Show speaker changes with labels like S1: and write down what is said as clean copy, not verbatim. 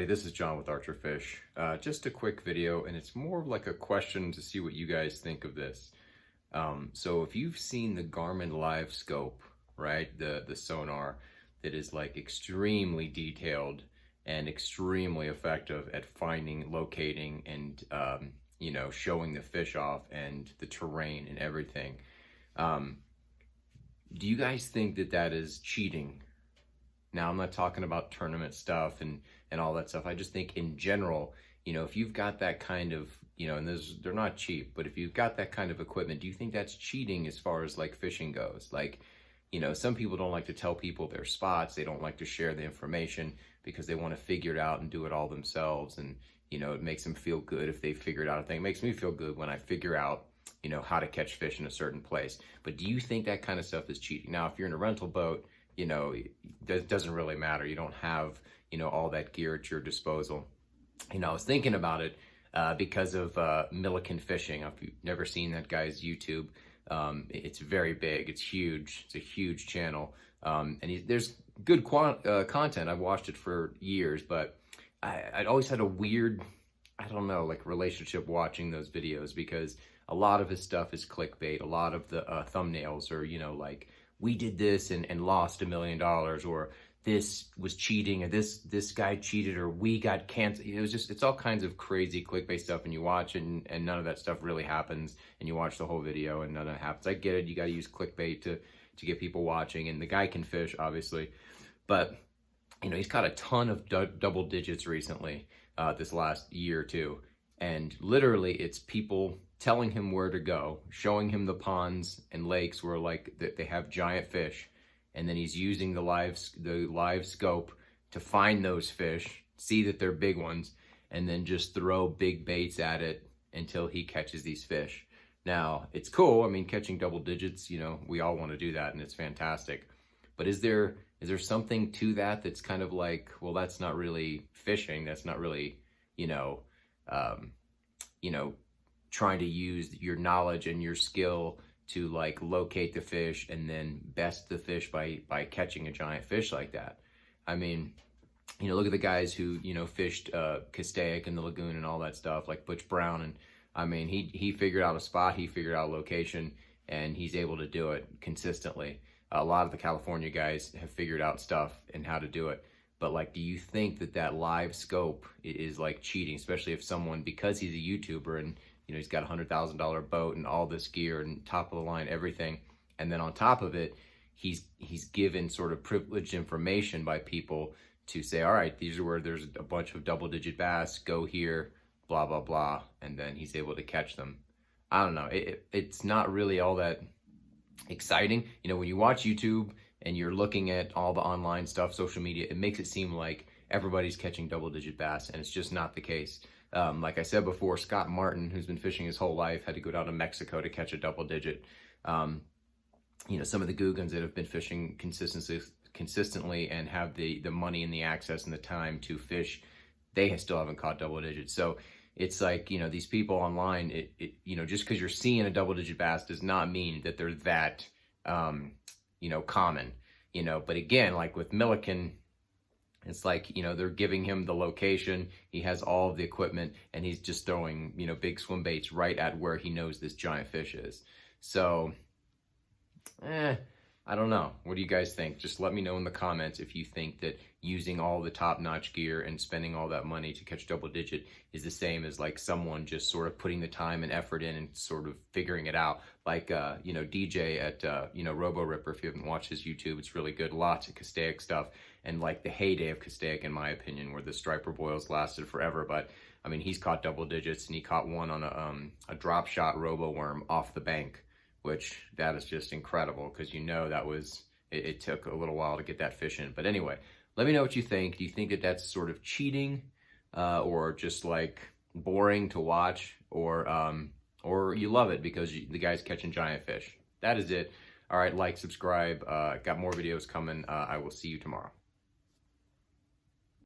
S1: this is John with Archer Fish. Just a quick video, and it's more like a question to see what you guys think of this. So if you've seen the Garmin LiveScope, right, the sonar that is like extremely detailed and extremely effective at finding, locating, and you know, showing the fish off and the terrain and everything, do you guys think that that is cheating? Now, I'm not talking about tournament stuff and all that stuff. I just think in general, you know, if you've got that kind of, you know, and they're not cheap, but if you've got that kind of equipment, do you think that's cheating as far as like fishing goes? Like, you know, some people don't like to tell people their spots. They don't like to share the information because they want to figure it out and do it all themselves. And, you know, it makes them feel good if they figure it out. I think it makes me feel good when I figure out, you know, how to catch fish in a certain place. But do you think that kind of stuff is cheating? Now, if you're in a rental boat, you know, it doesn't really matter. You don't have, you know, all that gear at your disposal. You know, I was thinking about it because of Milikin Fishing. If you've never seen that guy's YouTube, it's very big. It's huge. It's a huge channel. And there's good content. I've watched it for years, but I'd always had a weird, I don't know, like relationship watching those videos because a lot of his stuff is clickbait. A lot of the thumbnails are, you know, like, we did this and lost $1 million, or this was cheating, or this guy cheated, or we got canceled. It was just, it's all kinds of crazy clickbait stuff, and you watch and none of that stuff really happens, and you watch the whole video and none of it happens. I get it, you gotta use clickbait to get people watching, and the guy can fish, obviously, but you know, he's caught a ton of double digits recently, this last year or two, and literally it's people telling him where to go, showing him the ponds and lakes where like they have giant fish, and then he's using the live scope to find those fish, see that they're big ones, and then just throw big baits at it until he catches these fish. Now, it's cool. I mean, catching double digits, you know, we all want to do that, and it's fantastic. But is there something to that that's kind of like, well, that's not really fishing. That's not really, you know, trying to use your knowledge and your skill to like locate the fish and then best the fish by catching a giant fish like that. I mean, you know, look at the guys who, you know, fished Keitech in the lagoon and all that stuff, like Butch Brown. And I mean, he figured out a spot, he figured out a location, and he's able to do it consistently. A lot of the California guys have figured out stuff and how to do it. But like, do you think that live scope is like cheating, especially if someone, because he's a YouTuber and, you know, he's got a $100,000 boat and all this gear and top of the line everything, and then on top of it, he's given sort of privileged information by people to say, all right, these are where there's a bunch of double-digit bass, go here, blah blah blah, and then he's able to catch them. I don't know. It's not really all that exciting. You know, when you watch YouTube and you're looking at all the online stuff, social media, it makes it seem like everybody's catching double-digit bass, and it's just not the case. Like I said before, Scott Martin, who's been fishing his whole life, had to go down to Mexico to catch a double digit. You know, some of the Googans that have been fishing consistently and have the money and the access and the time to fish, they still haven't caught double digits. So it's like, you know, these people online, you know, just because you're seeing a double digit bass does not mean that they're that, you know, common, you know. But again, like with Milikin, it's like, you know, they're giving him the location, he has all of the equipment, and he's just throwing, you know, big swim baits right at where he knows this giant fish is. So, I don't know. What do you guys think? Just let me know in the comments if you think that using all the top-notch gear and spending all that money to catch double digit is the same as like someone just sort of putting the time and effort in and sort of figuring it out. Like, you know, DJ at, you know, Robo Ripper, if you haven't watched his YouTube, it's really good. Lots of Keitech stuff. And like the heyday of Keitech, in my opinion, where the striper boils lasted forever. But I mean, he's caught double digits, and he caught one on a drop shot Roboworm off the bank, which that is just incredible, because you know that was, it took a little while to get that fish in. But anyway, let me know what you think. Do you think that that's sort of cheating, or just like boring to watch, or you love it because the guy's catching giant fish? That is it. All right, like, subscribe. Got more videos coming. I will see you tomorrow.